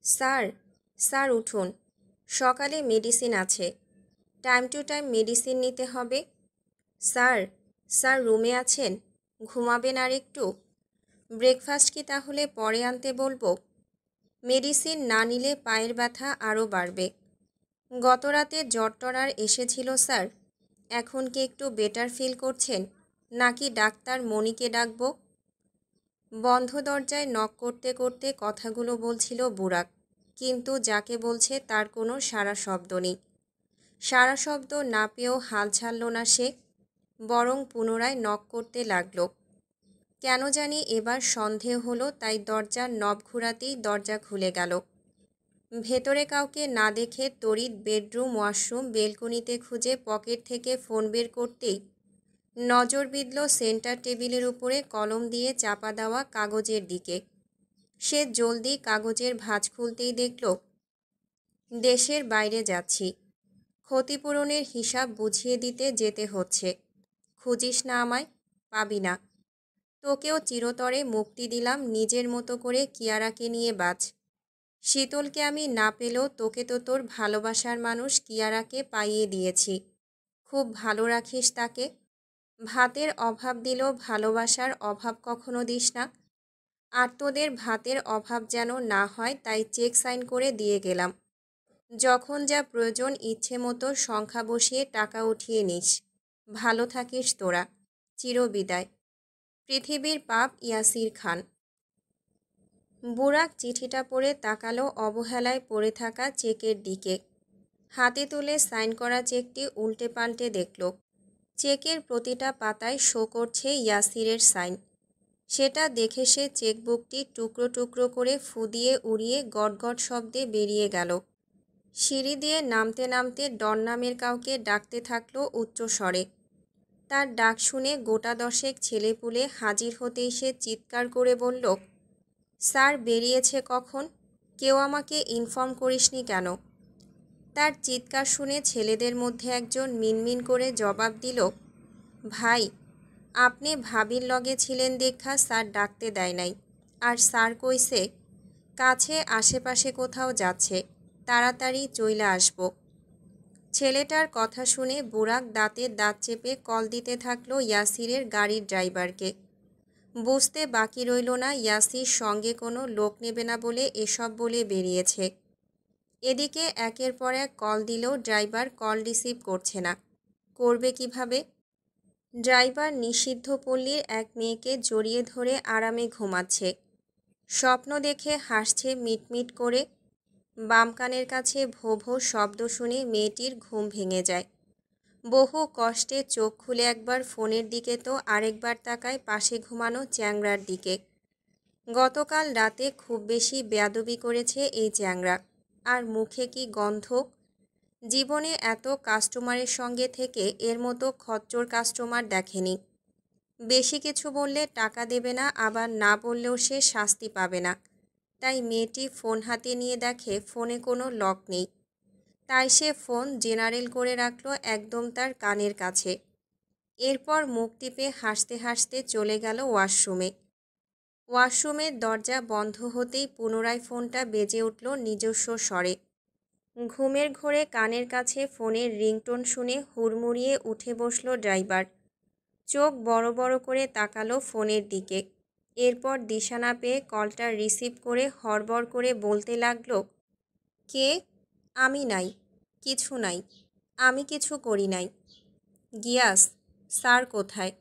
Sir, sir উঠুন। সকালে medicine আছে। টাইম টু টাইম মেডিসিন নিতে হবে। স্যার, স্যার রুমে আছেন? ঘুমাবেন আর একটু? ব্রেকফাস্ট কি তাহলে পরে আনতে বলবো? মেডিসিন না নিলে পায়ের ব্যথা আরও বাড়বে। গত রাতে জ্বর আর এসেছিল স্যার। এখন কি একটু বেটার ফিল করছেন, নাকি ডাক্তার মণিকে ডাকবো? বন্ধ দরজায় নক করতে করতে কথাগুলো বলছিল বুরাক, কিন্তু যাকে বলছে তার কোনো সাড়া শব্দ নেই। সাড়া শব্দ না পেয়েও হাল ছাড়ল না সে, বরং পুনরায় নক করতে লাগলো। কেন জানি এবার সন্দেহ হলো, তাই দরজার নব ঘুরাতেই দরজা খুলে গেল। ভেতরে কাউকে না দেখে তড়িৎ বেডরুম, ওয়াশরুম, বেলকনিতে খুঁজে পকেট থেকে ফোন বের করতেই নজর বিঁধল সেন্টার টেবিলের উপরে কলম দিয়ে চাপা দেওয়া কাগজের দিকে। সে জলদি কাগজের ভাঁজ খুলতেই দেখল, দেশের বাইরে যাচ্ছি, ক্ষতিপূরণের হিসাব বুঝিয়ে দিতে যেতে হচ্ছে। খুঁজিস না আমায়, পাবি না। তোকেও চিরতরে মুক্তি দিলাম, নিজের মতো করে কিয়ারাকে নিয়ে বাঁচ। শীতলকে আমি না পেলেও তোকে তো তোর ভালোবাসার মানুষ কিয়ারাকে পাইয়ে দিয়েছি। খুব ভালো রাখিস তাকে। ভাতের অভাব দিলেও ভালোবাসার অভাব কখনো দিস না। আর তোদের ভাতের অভাব যেন না হয়, তাই চেক সাইন করে দিয়ে গেলাম। যখন যা প্রয়োজন ইচ্ছে মতো সংখ্যা বসিয়ে টাকা উঠিয়ে নিস। ভালো থাকিস তোরা। চিরবিদায়। পৃথিবীর পাপ, ইয়াসির খান। বুরাক চিঠিটা পড়ে তাকালো অবহেলায় পড়ে থাকা চেকের দিকে। হাতে তুলে সাইন করা চেকটি উল্টে পাল্টে দেখল। চেকের প্রতিটা পাতায় শো করছে ইয়াসিরের সাইন। সেটা দেখে সে চেকবুকটি টুকরো টুকরো করে ফু দিয়ে উড়িয়ে গটগট শব্দে বেরিয়ে গেল। সিঁড়ি দিয়ে নামতে নামতে ডন নামের কাউকে ডাকতে থাকলো উচ্চস্বরে। তার ডাক শুনে গোটা দশেক ছেলেপুলে হাজির হতেই সে চিৎকার করে বলল, স্যার বেরিয়েছে কখন? কেউ আমাকে ইনফর্ম করিসনি কেন? তার চিৎকার শুনে ছেলেদের মধ্যে একজন মিনমিন করে জবাব দিল, ভাই, আপনি ভাবির লগে ছিলেন দেখা স্যার ডাকতে দেয় নাই। আর স্যার কইছে কাছে আশেপাশে কোথাও যাচ্ছে, তাড়াতাড়ি চইলা আসবো। ছেলেটার কথা শুনে বুরাক দাঁতের দাঁত চেপে কল দিতে থাকলো ইয়াসিরের গাড়ির ড্রাইভারকে। বুঝতে বাকি রইল না ইয়াসির সঙ্গে কোনো লোক নেবে না বলে এসব বলে বেরিয়েছে। এদিকে একের পর এক কল দিলেও ড্রাইভার কল রিসিভ করছে না। করবে কিভাবে? ড্রাইভার নিষিদ্ধ পল্লীর এক মেয়েকে জড়িয়ে ধরে আরামে ঘুমাচ্ছে। স্বপ্ন দেখে হাসছে মিটমিট করে। বাম কানের কাছে ভো ভো শব্দ শুনে মেয়েটির ঘুম ভেঙে যায়। বহু কষ্টে চোখ খুলে একবার ফোনের দিকে তো আরেকবার তাকায় পাশে ঘুমানো চ্যাংড়ার দিকে। গতকাল রাতে খুব বেশি বেয়াদবি করেছে এই চ্যাংড়া। আর মুখে কি গন্ধ! জীবনে এত কাস্টমারের সঙ্গে থেকে এর মতো খচ্চর কাস্টমার দেখেনি। বেশি কিছু বললে টাকা দেবে না, আবার না বললেও সে শাস্তি পাবে না। তাই মেয়েটি ফোন হাতে নিয়ে দেখে ফোনে কোনো লক নেই। তাই সে ফোন জেনারেল করে রাখলো একদম তার কানের কাছে। এরপর মুখ টিপে হাসতে হাসতে চলে গেল ওয়াশরুমে। ওয়াশরুমের দরজা বন্ধ হতেই পুনরায় ফোনটা বেজে উঠল নিজস্ব স্বরে। ঘুমের ঘোরে কানের কাছে ফোনের রিংটোন শুনে হুড়মুড়িয়ে উঠে বসল ড্রাইভার। চোখ বড় বড় করে তাকালো ফোনের দিকে। এরপর দিশা না পেয়ে কলটা রিসিভ করে হড়বড় করে বলতে লাগলো, কে? আমি নাই, কিছু নাই, আমি কিছু করি নাই। গিয়াস, স্যার কোথায়?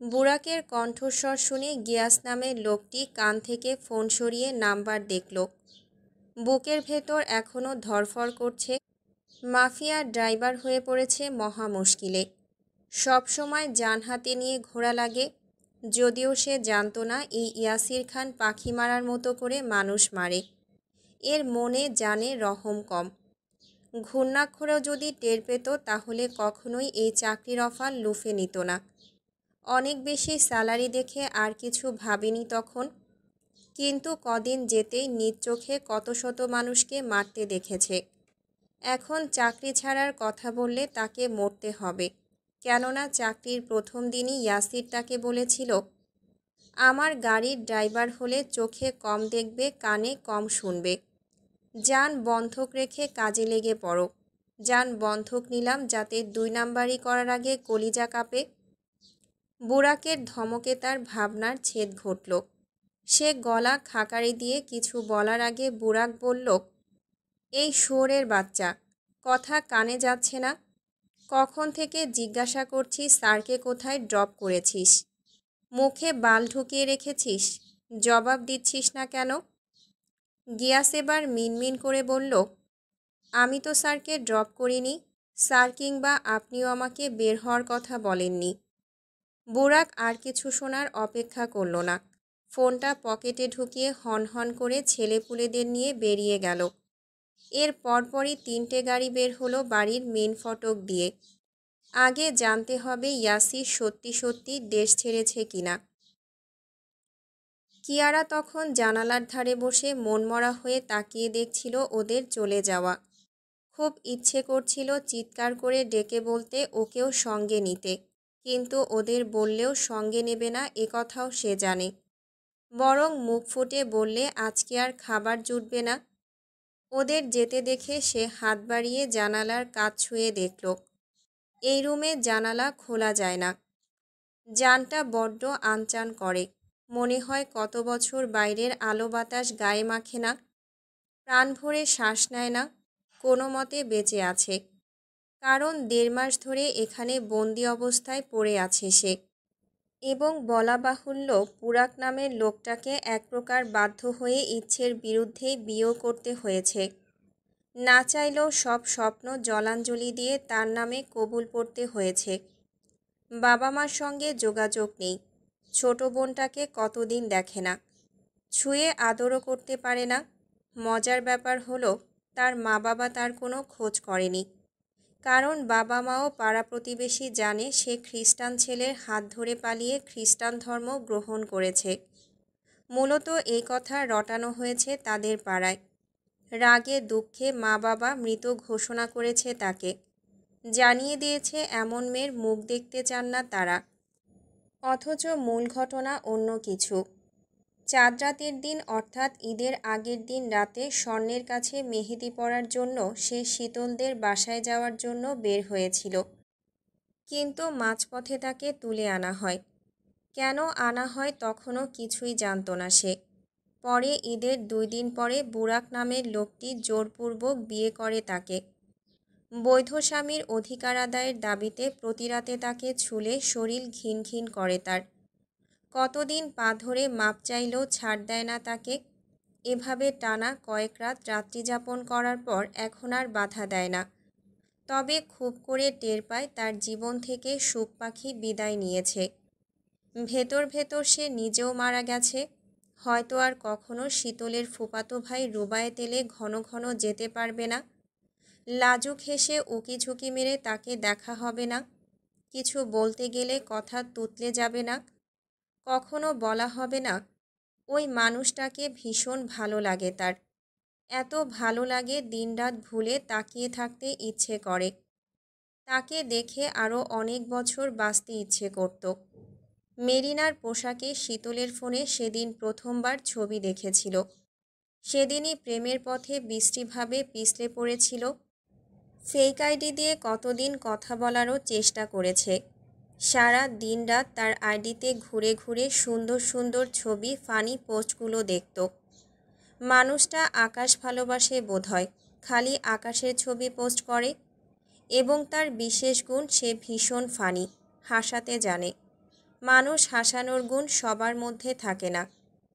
বুরাকের কণ্ঠস্বর শুনে গিয়াস নামের লোকটি কান থেকে ফোন সরিয়ে নাম্বার দেখল। বুকের ভেতর এখনও ধরফর করছে। মাফিয়ার ড্রাইভার হয়ে পড়েছে মহা মুশকিলে। সবসময় জান হাতে নিয়ে ঘোরা লাগে। যদিও সে জানতো না এই ইয়াসির খান পাখি মারার মতো করে মানুষ মারে। এর মনে জানে রহম কম। ঘূর্ণাক্ষরেও যদি টের পেত তাহলে কখনোই এই চাকরির অফার লুফে নিত না। অনেক বেশি স্যালারি দেখে আর কিছু ভাবিনি তখন। কিন্তু কদিন যেতেই নিজ চোখে কত শত মানুষকে মারতে দেখেছে। এখন চাকরি ছাড়ার কথা বললে তাকে মরতে হবে। কেননা চাকরির প্রথম দিনই ইয়াসির তাকে বলেছিল, আমার গাড়ির ড্রাইভার হলে চোখে কম দেখবে, কানে কম শুনবে। যান বন্ধক রেখে কাজে লেগে পড়ো। যান বন্ধক নিলাম যাতে 2 নাম্বারি করার আগে কলিজা কাঁপে। বুরাকের ধমকে তার ভাবনার ছেদ ঘটল। সে গলা খাকারি দিয়ে কিছু বলার আগে বুরাক বলল, এই শুয়োরের বাচ্চা, কথা কানে যাচ্ছে না? কখন থেকে জিজ্ঞাসা করছি স্যারকে কোথায় ড্রপ করেছিস? মুখে বাল ঢুকিয়ে রেখেছিস, জবাব দিচ্ছিস না কেন? গিয়াস এবার মিনমিন করে বলল, আমি তো স্যারকে ড্রপ করিনি। স্যার কিংবা আপনিও আমাকে বের হওয়ার কথা বলেননি। বুরাক আর কিছু শোনার অপেক্ষা করল না। ফোনটা পকেটে ঢুকিয়ে হন করে ছেলেপুলেদের নিয়ে বেরিয়ে গেল। এর পরপরই 3টে গাড়ি বের হলো বাড়ির মেন ফটক দিয়ে। আগে জানতে হবে ইয়াসির সত্যি সত্যি দেশ ছেড়েছে কিনা। কিয়ারা তখন জানালার ধারে বসে মনমরা হয়ে তাকিয়ে দেখছিল ওদের চলে যাওয়া। খুব ইচ্ছে করছিল চিৎকার করে ডেকে বলতে ওকেও সঙ্গে নিতে, কিন্তু ওদের বললেও সঙ্গে নেবে না কথাও সে জানে। বরং মুখ ফুটে বললে আজকে আর খাবার জুটবে না। ওদের যেতে দেখে সে হাত বাড়িয়ে জানালার কাজ ছুঁয়ে দেখল। এই রুমে জানালা খোলা যায় না। জানটা বড্ড আনচান করে, মনে হয় কত বছর বাইরের আলো বাতাস গায়ে মাখে না, প্রাণ ভরে শ্বাস নেয় না, কোনো মতে বেঁচে আছে। কারণ 1.5 মাস ধরে এখানে বন্দি অবস্থায় পড়ে আছে সে। এবং বলা বাহুল্য পুরাক নামের লোকটাকে এক প্রকার বাধ্য হয়ে ইচ্ছের বিরুদ্ধেই বিয়েও করতে হয়েছে। না চাইলেও সব স্বপ্ন জলাঞ্জলি দিয়ে তার নামে কবুল পড়তে হয়েছে। বাবা মার সঙ্গে যোগাযোগ নেই। ছোট বোনটাকে কতদিন দেখে না, ছুঁয়ে আদরও করতে পারে না। মজার ব্যাপার হলো তার মা বাবা তার কোনো খোঁজ করেনি। কারণ বাবা মাও পাড়া প্রতিবেশী জানে সে খ্রিস্টান ছেলের হাত ধরে পালিয়ে খ্রিস্টান ধর্ম গ্রহণ করেছে। মূলত এই কথা রটানো হয়েছে তাদের পাড়ায়। রাগে দুঃখে মা বাবা মৃত ঘোষণা করেছে তাকে। জানিয়ে দিয়েছে এমন মেয়ের মুখ দেখতে চান না তারা। অথচ মূল ঘটনা অন্য কিছু। চাঁদ রাতের দিন অর্থাৎ ঈদের আগের দিন রাতে স্বর্ণের কাছে মেহেদি পরার জন্য সে শীতলদের বাসায় যাওয়ার জন্য বের হয়েছিল। কিন্তু মাঝপথে তাকে তুলে আনা হয়। কেন আনা হয় তখনও কিছুই জানত না সে। পরে ঈদের 2 দিন পরে বুরাক নামের লোকটি জোরপূর্বক বিয়ে করে তাকে। বৈধ স্বামীর অধিকার আদায়ের দাবিতে প্রতি রাতে তাকে ছুলে শরীর ঘিন ঘিন করে তার। কতদিন পা ধরে মাপ চাইলেও ছাড় দেয় না তাকে। এভাবে টানা কয়েক রাত রাত্রিযাপন করার পর এখন আর বাধা দেয় না। তবে খুব করে টের পায় তার জীবন থেকে সুখ পাখি বিদায় নিয়েছে। ভেতর ভেতর সে নিজেও মারা গেছে। হয়তো আর কখনো শীতলের ফুফাতো ভাই রুবায়েত এলে ঘন ঘন যেতে পারবে না। লাজুক হেসে উকিঝুঁকি মেরে তাকে দেখা হবে না। কিছু বলতে গেলে কথা তুতলে যাবে না। কখনো বলা হবে না, ওই মানুষটাকে ভীষণ ভালো লাগে তার। এত ভালো লাগে দিনরাত ভুলে তাকিয়ে থাকতে ইচ্ছে করে। তাকে দেখে আরও অনেক বছর বাঁচতে ইচ্ছে করত। মেরিনার পোশাকে শীতলের ফোনে সেদিন প্রথমবার ছবি দেখেছিল। সেদিনই প্রেমের পথে বৃষ্টিভাবে পিছলে পড়েছিল। ফেক আইডি দিয়ে কতদিন কথা বলারও চেষ্টা করেছে। সারা দিন রাত তার আইডিতে ঘুরে ঘুরে সুন্দর সুন্দর ছবি ফানি পোস্টগুলো দেখত। মানুষটা আকাশ ভালোবাসে বোধহয়, খালি আকাশের ছবি পোস্ট করে। এবং তার বিশেষ গুণ সে ভীষণ ফানি, হাসাতে জানে। মানুষ হাসানোর গুণ সবার মধ্যে থাকে না।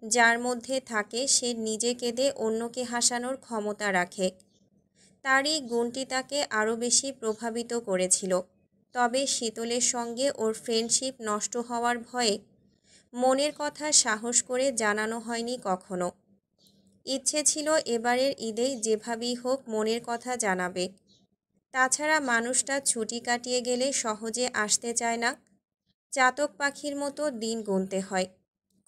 যার মধ্যে থাকে সে নিজে কেঁদে অন্যকে হাসানোর ক্ষমতা রাখে। তার এই গুণটি তাকে আরও বেশি প্রভাবিত করেছিল। তবে শীতলের সঙ্গে ওর ফ্রেন্ডশিপ নষ্ট হওয়ার ভয়ে মনের কথা সাহস করে জানানো হয়নি কখনো। ইচ্ছে ছিল এবারের ঈদেই যেভাবেই হোক মনের কথা জানাবে। তাছাড়া মানুষটা ছুটি কাটিয়ে গেলে সহজে আসতে চায় না। চাতক পাখির মতো দিন গুনতে হয়।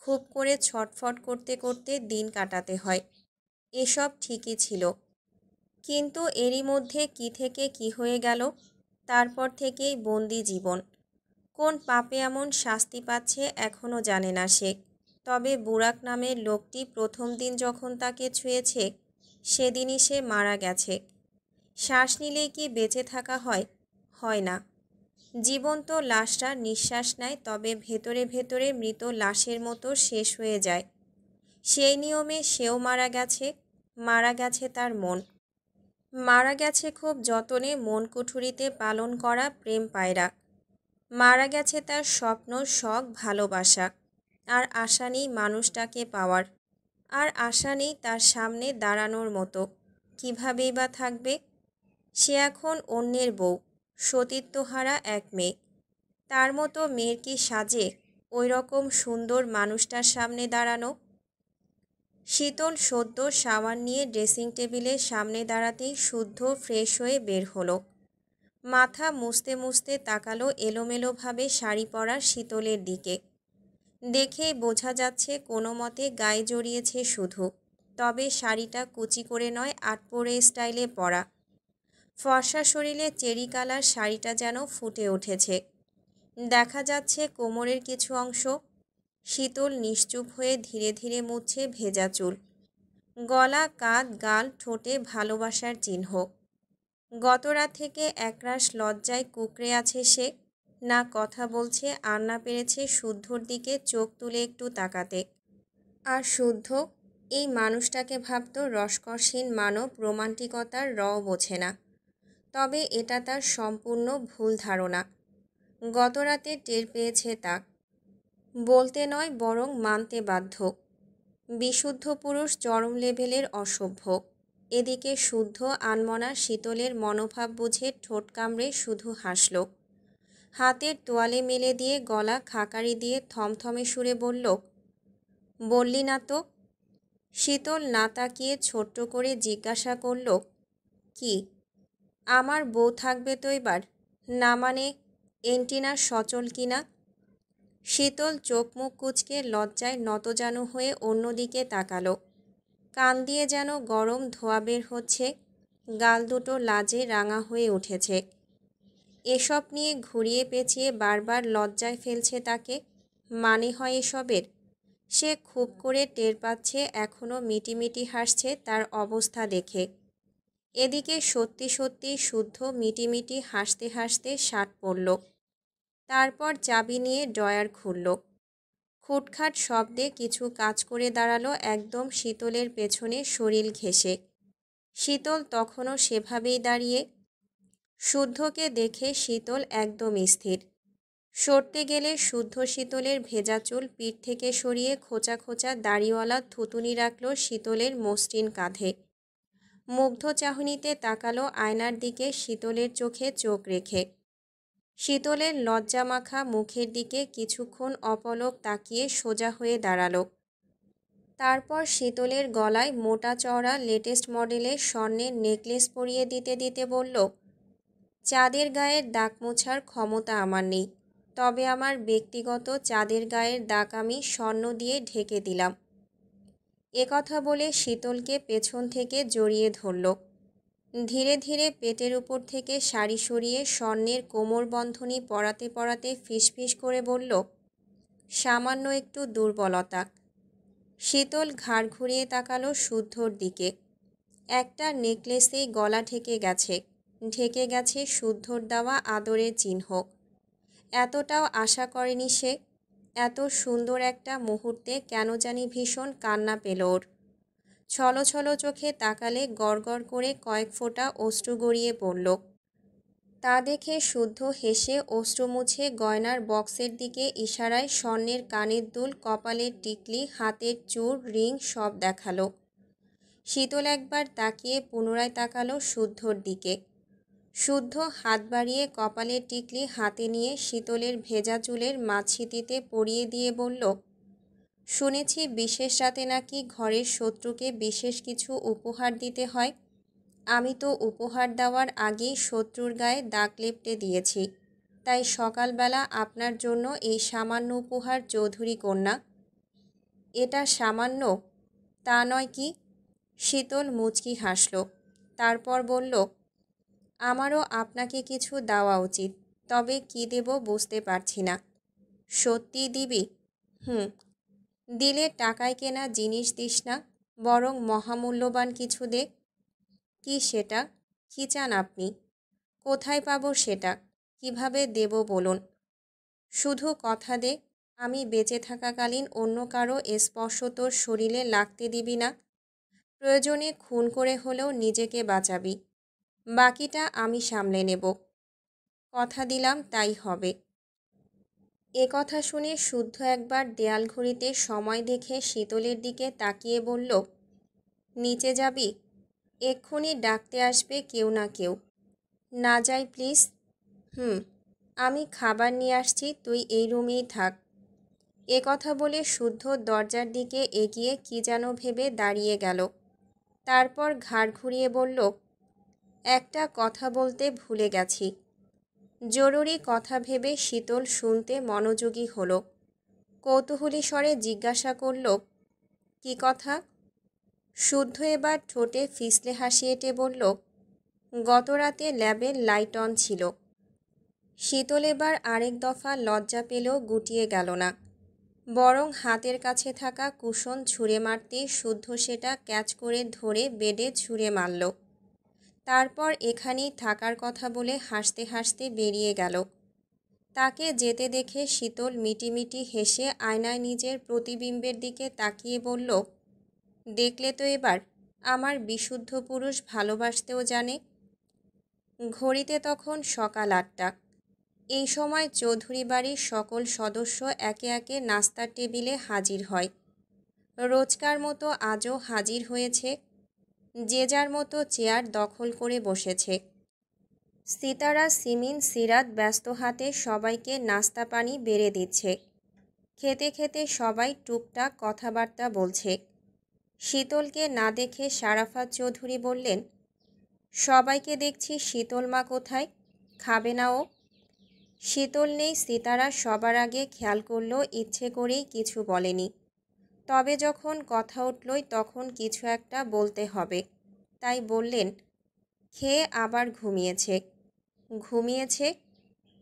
খুব করে ছটফট করতে করতে দিন কাটাতে হয়। এসব ঠিকই ছিল, কিন্তু এরই মধ্যে কি থেকে কি হয়ে গেল। তারপর থেকেই বন্দি জীবন। কোন পাপে এমন শাস্তি পাচ্ছে এখনও জানে না সে। তবে বুরাক নামের লোকটি প্রথম দিন যখন তাকে ছুঁয়েছে সেদিনই সে মারা গেছে। শ্বাস নিলেই কি বেঁচে থাকা হয়? হয় না। জীবন্ত লাশটা নিঃশ্বাস নেয়, তবে ভেতরে ভেতরে মৃত লাশের মতো শেষ হয়ে যায়। সেই নিয়মে সেও মারা গেছে। মারা গেছে তার মন। মারা গেছে খুব যতনে মন কুঠুরিতে পালন করা প্রেম পায়রা। মারা গেছে তার স্বপ্ন, শখ, ভালোবাসা। আর আশা নেই মানুষটাকে পাওয়ার। আর আশা নেই তার সামনে দাঁড়ানোর মতো। কীভাবেই বা থাকবে? সে এখন অন্যের বউ, সতীত্বহারা এক মেয়ে। তার মতো মেয়ের কি সাজে ওই রকম সুন্দর মানুষটার সামনে দাঁড়ানো? শীতল সদ্য শাওয়ার নিয়ে ড্রেসিং টেবিলের সামনে দাঁড়াতেই শুদ্ধ ফ্রেশ হয়ে বের হলো। মাথা মুছতে মুছতে তাকালো এলোমেলোভাবে শাড়ি পরা শীতলের দিকে। দেখেই বোঝা যাচ্ছে কোনো মতে গায়ে জড়িয়েছে শুধু। তবে শাড়িটা কুচি করে নয়, আটপোরে স্টাইলে পরা। ফর্সা শরীরে চেরি কালার শাড়িটা যেন ফুটে উঠেছে। দেখা যাচ্ছে কোমরের কিছু অংশ। শীতল নিশ্চুপ হয়ে ধীরে ধীরে মুছছে ভেজা চুল। গলা, কাঁধ, গাল, ঠোঁটে ভালোবাসার চিহ্ন। গতরাত থেকে একরাশ লজ্জায় কুঁকড়ে আছে সে। না কথা বলছে, আর না পেরেছে শুদ্ধর দিকে চোখ তুলে একটু তাকাতে। আর শুদ্ধ এই মানুষটাকে ভাবত রসকসহীন মানব, রোমান্টিকতার রও বোঝে না। তবে এটা তার সম্পূর্ণ ভুল ধারণা। গতরাতে টের পেয়েছে তা। বলতে নয়, বরং মানতে বাধ্য। বিশুদ্ধ পুরুষ চরম লেভেলের অসভ্য। এদিকে শুদ্ধ আনমনা শীতলের মনোভাব বুঝে ঠোঁট কামড়ে শুধু হাসল। হাতের তোয়ালে মেলে দিয়ে গলা খাকারি দিয়ে থমথমে সুরে বলল, বললি না তো? শীতল না তাকিয়ে ছোট্ট করে জিজ্ঞাসা করল, কি? আমার বউ থাকবে তো এবার? না মানে এন্টিনা সচল কিনা? শীতল চোখ মুখ কুঁচকে লজ্জায় নতজানু হয়ে অন্যদিকে তাকালো। কান দিয়ে যেন গরম ধোঁয়া বের হচ্ছে। গাল দুটো লাজে রাঙা হয়ে উঠেছে। এসব নিয়ে ঘুরিয়ে পেঁচিয়ে বারবার লজ্জায় ফেলছে তাকে। মানে হয় এসবের? সে খুব করে টের পাচ্ছে এখনও মিটিমিটি হাসছে তার অবস্থা দেখে। এদিকে সত্যি সত্যি শুদ্ধ মিটিমিটি হাসতে হাসতে শার্ট পরল। তারপর চাবি নিয়ে ড্রয়ার খুলল। খুটখাট শব্দে কিছু কাজ করে দাঁড়ালো একদম শীতলের পেছনে শরীর ঘেঁষে। শীতল তখনও সেভাবেই দাঁড়িয়ে। শুদ্ধকে দেখে শীতল একদম স্থির। সরতে গেলে শুদ্ধ শীতলের ভেজা চুল পিঠ থেকে সরিয়ে খোঁচা খোঁচা দাড়িওয়ালা থুতুনি রাখল শীতলের মসৃণ কাঁধে। মুগ্ধ চাহনিতে তাকালো আয়নার দিকে শীতলের চোখে চোখ রেখে। শীতলের লজ্জামাখা মুখের দিকে কিছুক্ষণ অপলক তাকিয়ে সোজা হয়ে দাঁড়ালো। তারপর শীতলের গলায় মোটা চওড়া লেটেস্ট মডেলের স্বর্ণের নেকলেস পরিয়ে দিতে দিতে বলল, চাঁদের গায়ের দাগ মোছার ক্ষমতা আমার নেই, তবে আমার ব্যক্তিগত চাঁদের গায়ের দাগ আমি স্বর্ণ দিয়ে ঢেকে দিলাম। একথা বলে শীতলকে পেছন থেকে জড়িয়ে ধরল। ধীরে ধীরে পেটের উপর থেকে শাড়ি সরিয়ে স্বর্ণের কোমরবন্ধনী পরাতে পরাতে ফিসফিস করে বলল, সামান্য একটু দুর্বলতা। শীতল ঘাড় ঘুরিয়ে তাকালো শুদ্ধর দিকে। একটা নেকলেসেই গলা ঢেকে গেছে শুদ্ধর দেওয়া আদরের চিহ্ন। এতটাও আশা করেনি সে। এত সুন্দর একটা মুহূর্তে কেন জানি ভীষণ কান্না পেল ওর। ছলো ছলো চোখে তাকালে গড়গড় করে কয়েক ফোঁটা অশ্রু গড়িয়ে পড়ল। তা দেখে শুদ্ধ হেসে অশ্রু মুছে গয়নার বক্সের দিকে ইশারায় স্বর্ণের কানের দুল, কপালের টিকলি, হাতের চূড়, রিং সব দেখালো। শীতল একবার তাকিয়ে পুনরায় তাকালো শুদ্ধর দিকে। শুদ্ধ হাত বাড়িয়ে কপালের টিকলি হাতে নিয়ে শীতলের ভেজা চুলের মাঝিতিতে পরিয়ে দিয়ে বলল, শুনেছি বিশেষ রাতে নাকি ঘরের শত্রুকে বিশেষ কিছু উপহার দিতে হয়। আমি তো উপহার দেওয়ার আগেই শত্রুর গায়ে দাগ লেপটে দিয়েছি। তাই সকালবেলা আপনার জন্য এই সামান্য উপহার চৌধুরী কন্যা। এটা সামান্য? তা নয় কি? শীতল মুচকি হাসল। তারপর বলল, আমারও আপনাকে কিছু দেওয়া উচিত, তবে কি দেব বুঝতে পারছি না। সত্যি দিবি? দিলে টাকায় কেনা জিনিস দিস না, বরং মহামূল্যবান কিছু দে। কি সেটা? কি চান আপনি? কোথায় পাবো সেটা? কিভাবে দেব বলুন? শুধু কথা দে, আমি বেঁচে থাকাকালীন অন্য কারো স্পর্শ তোর শরীরে লাগতে দিবি না। প্রয়োজনে খুন করে হলেও নিজেকে বাঁচাবি। বাকিটা আমি সামলে নেব। কথা দিলাম তাই হবে। এ কথা শুনে শুদ্ধ একবার দেয়াল ঘড়িতে সময় দেখে শীতলের দিকে তাকিয়ে বলল, নিচে যাবি? এক্ষুনি ডাকতে আসবে কেউ না কেউ। না যাই প্লিজ। হুম, আমি খাবার নিয়ে আসছি, তুই এই রুমেই থাক। এ কথা বলে শুদ্ধ দরজার দিকে এগিয়ে কি যেন ভেবে দাঁড়িয়ে গেল। তারপর ঘাড় ঘুরিয়ে বলল, একটা কথা বলতে ভুলে গেছি। জরুরি কথা ভেবে শীতল শুনতে মনোযোগী হলো। কৌতূহলী স্বরে জিজ্ঞাসা করল, কি কথা? শুদ্ধ এবার ঠোঁটে ফিসলে হাসি এঁটে বলল, গত রাতে ল্যাবের লাইট অন ছিল। শীতল এবার আরেক দফা লজ্জা পেলেও গুটিয়ে গেল না, বরং হাতের কাছে থাকা কুশন ছুঁড়ে মারতে শুদ্ধ সেটা ক্যাচ করে ধরে বেডে ছুঁড়ে মারল। তারপর এখানেই থাকার কথা বলে হাসতে হাসতে বেরিয়ে গেল। তাকে যেতে দেখে শীতল মিটিমিটি হেসে আয়নায় নিজের প্রতিবিম্বের দিকে তাকিয়ে বলল, দেখলে তো এবার আমার বিশুদ্ধ পুরুষ ভালোবাসতেও জানে। ঘড়িতে তখন সকাল 8টা। এই সময় চৌধুরী বাড়ির সকল সদস্য একে একে নাস্তার টেবিলে হাজির হয়। রোজকার মতো আজও হাজির হয়েছে। যে যার মতো চেয়ার দখল করে বসেছে। সিতারা, সিমিন, সিরাত ব্যস্ত হাতে সবাইকে নাস্তা পানি বেড়ে দিচ্ছে। খেতে খেতে সবাই টুকটাক কথাবার্তা বলছে। শীতলকে না দেখে শারাফাত চৌধুরী বললেন, সবাইকে দেখছি শীতল মা কোথায়? খাবে না ও? শীতল নেই সিতারা সবার আগে খেয়াল করলো, ইচ্ছে করেই কিছু বলেনি। তবে যখন কথা উঠলই তখন কিছু একটা বলতে হবে, তাই বললেন, খেয়ে আবার ঘুমিয়েছে। ঘুমিয়েছে?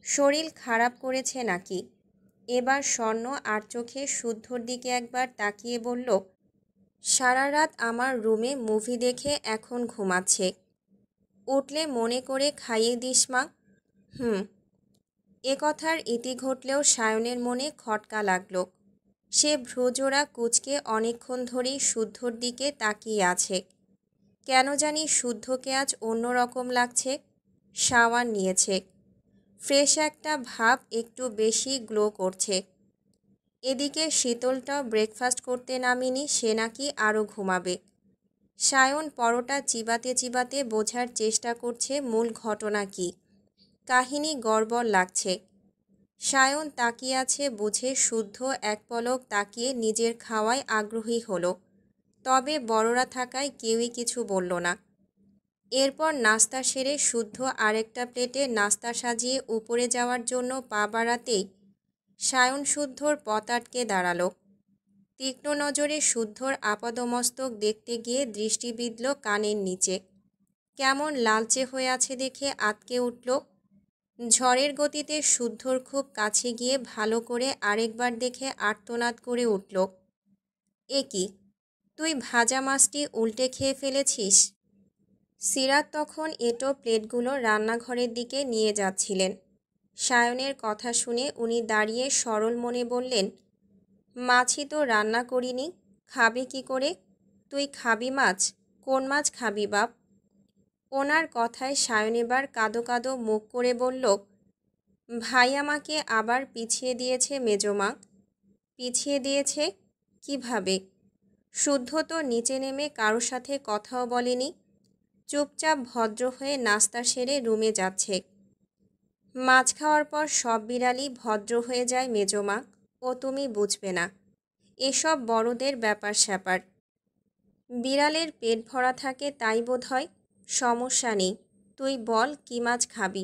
শরীর খারাপ করেছে নাকি? এবার স্বর্ণ আর চোখে শুদ্ধর দিকে একবার তাকিয়ে বলল, সারা রাত আমার রুমে মুভি দেখে এখন ঘুমাচ্ছে। উঠলে মনে করে খাইয়ে দিস মা। হুম। এ কথার ইতি ঘটলেও সায়নের মনে খটকা লাগলো। সে ভ্রুজোড়া কুঁচকে অনেকক্ষণ ধরেই শুদ্ধর দিকে তাকিয়ে আছে। কেন জানি শুদ্ধকে আজ অন্যরকম লাগছে। শাওয়ার নিয়েছে, ফ্রেশ একটা ভাব একটু বেশি গ্লো করছে। এদিকে শীতলটাও ব্রেকফাস্ট করতে নামিনি, সে নাকি আরও ঘুমাবে। সায়ন পরোটা চিবাতে চিবাতে বোঝার চেষ্টা করছে মূল ঘটনা কী। কাহিনী গড়বড় লাগছে। সায়ন তাকিয়ে আছে বুঝে শুদ্ধ এক পলক তাকিয়ে নিজের খাওয়ায় আগ্রহী হলো। তবে বড়রা থাকায় কেউই কিছু বলল না। এরপর নাস্তা সেরে শুদ্ধ আরেকটা প্লেটে নাস্তা সাজিয়ে উপরে যাওয়ার জন্য পা বাড়াতেই সায়ন শুদ্ধর পথ আটকে দাঁড়ালো। তীক্ষ্ণ নজরে শুদ্ধর আপাদমস্তক দেখতে গিয়ে দৃষ্টি বিঁধল কানের নিচে। কেমন লালচে হয়ে আছে দেখে আঁতকে উঠল। ঝড়ের গতিতে শুদ্ধর খুব কাছে গিয়ে ভালো করে আরেকবার দেখে আর্তনাদ করে উঠল, এ কি, তুই ভাজা মাছটি উল্টে খেয়ে ফেলেছিস? সিরাত তখন এঁটো প্লেটগুলো রান্নাঘরের দিকে নিয়ে যাচ্ছিলেন। সায়নের কথা শুনে উনি দাঁড়িয়ে সরল মনে বললেন, মাছই তো রান্না করিনি, খাবে কি করে? তুই খাবি মাছ? কোন মাছ খাবি বাপ? ওনার কথায় সায়ন এবার কাঁদো কাঁদো মুখ করে বলল, ভাই আমাকে আবার পিছিয়ে দিয়েছে মেজমা। পিছিয়ে দিয়েছে? কিভাবে? শুদ্ধ তো নিচে নেমে কারো সাথে কথাও বলেনি, চুপচাপ ভদ্র হয়ে নাস্তা সেরে রুমে যাচ্ছে। মাছ খাওয়ার পর সব বিড়ালই ভদ্র হয়ে যায় মেজমা, ও তুমি বুঝবে না, এসব বড়দের ব্যাপার স্যাপার। বিড়ালের পেট ভরা থাকে তাই বোধ হয়। সমস্যা নেই, তুই বল কী মাছ খাবি?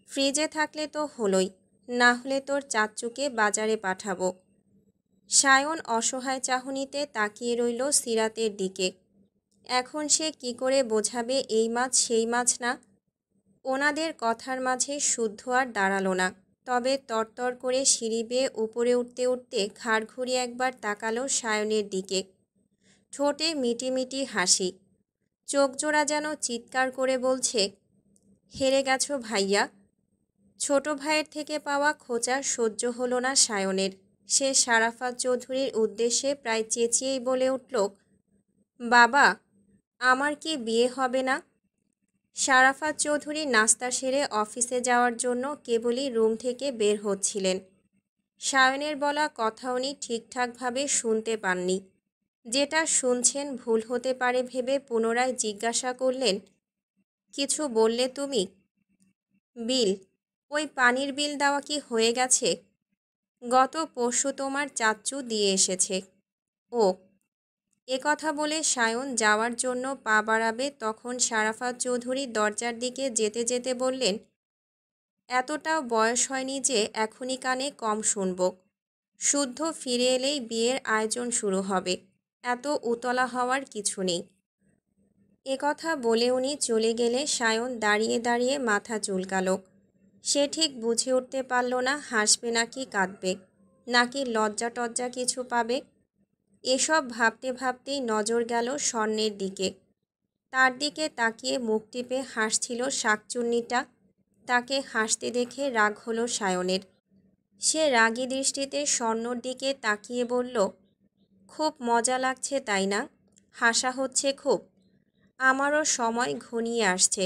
ফ্রিজে থাকলে তো হলোই, না হলে তোর চাচ্চুকে বাজারে পাঠাবো। সায়ন অসহায় চাহনিতে তাকিয়ে রইল সিরাতের দিকে। এখন সে কি করে বোঝাবে এই মাছ সেই মাছ না? ওনাদের কথার মাঝে শুদ্ধ আর দাঁড়ালো না। তবে তরতর করে সিঁড়ি বেয়ে উপরে উঠতে উঠতে ঘাড় ঘুরিয়ে একবার তাকালো সায়নের দিকে। ঠোঁটে মিটিমিটি হাসি। চোখজোড়া যেন চিৎকার করে বলছে, হেরে গেছো ভাইয়া। ছোট ভাইয়ের থেকে পাওয়া খোঁচা সহ্য হলো না সায়নের। সে সারাফাত চৌধুরীর উদ্দেশ্যে প্রায় চেঁচিয়েই বলে উঠল, বাবা, আমার কি বিয়ে হবে না? সারাফাত চৌধুরী নাস্তা সেরে অফিসে যাওয়ার জন্য কেবলই রুম থেকে বের হচ্ছিলেন। সায়নের বলা কথা উনি ঠিকঠাকভাবে শুনতে পাননি। যেটা শুনছেন ভুল হতে পারে ভেবে পুনরায় জিজ্ঞাসা করলেন, কিছু বললে তুমি? বিল, ওই পানির বিল দেওয়া কি হয়ে গেছে? গত পরশু তোমার চাচ্চু দিয়ে এসেছে। ও, কথা বলে সায়ন যাওয়ার জন্য পা বাড়াবে তখন সারাফাত চৌধুরী দরজার দিকে যেতে যেতে বললেন, এতটাও বয়স হয়নি যে এখনই কানে কম শুনব। শুদ্ধ ফিরে এলেই বিয়ের আয়োজন শুরু হবে। এত উতলা হওয়ার কিছু নেই। কথা বলে উনি চলে গেলে সায়ন দাঁড়িয়ে দাঁড়িয়ে মাথা চুলকালো। সে ঠিক বুঝে উঠতে পারল না হাসবে নাকি কাঁদবে, নাকি লজ্জা টজ্জা কিছু পাবে। এসব ভাবতে ভাবতেই নজর গেল স্বর্ণের দিকে। তার দিকে তাকিয়ে মুখ টিপে হাসছিল শাকচুন্নিটা। তাকে হাসতে দেখে রাগ হলো সায়নের। সে রাগী দৃষ্টিতে স্বর্ণর দিকে তাকিয়ে বলল, খুব মজা লাগছে তাই না? হাসা হচ্ছে খুব? আমারও সময় ঘনিয়ে আসছে।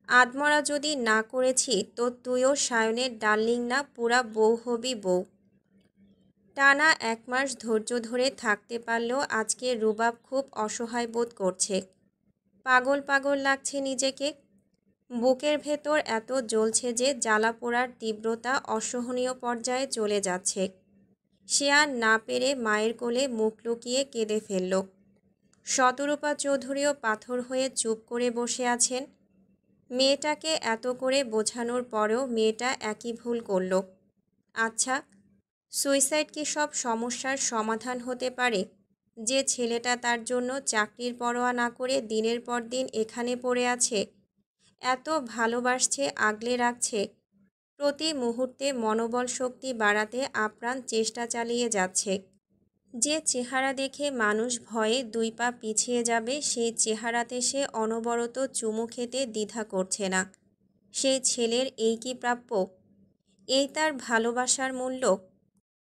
আদমরা যদি না করেছি তো তুইও সায়নের ডার্লিং না, পুরা বউ হবি বউ। টানা 1 মাস ধৈর্য ধরে থাকতে পারলেও আজকে রুবাব খুব অসহায় বোধ করছে। পাগল পাগল লাগছে নিজেকে। বুকের ভেতর এত জ্বলছে যে জ্বালা পোড়ার তীব্রতা অসহনীয় পর্যায়ে চলে যাচ্ছে। সে আর না পেরে মায়ের কোলে মুখ লুকিয়ে কেঁদে ফেলল। শতরূপা চৌধুরীও পাথর হয়ে চুপ করে বসে আছেন। মেয়েটাকে এত করে বোঝানোর পরেও মেয়েটা একই ভুল করল। আচ্ছা, সুইসাইড কি সব সমস্যার সমাধান হতে পারে? যে ছেলেটা তার জন্য চাকরির পরোয়া না করে দিনের পর দিন এখানে পড়ে আছে, এত ভালোবাসছে, আগলে রাখছে, প্রতি মুহূর্তে মনোবল শক্তি বাড়াতে আপ্রাণ চেষ্টা চালিয়ে যাচ্ছে। যে চেহারা দেখে মানুষ ভয়ে 2 পা পিছিয়ে যাবে, সেই চেহারাতে সে অনবরত চুমু খেতে দ্বিধা করছে না। সেই ছেলের এই কি প্রাপ্য? এই তার ভালোবাসার মূল্য?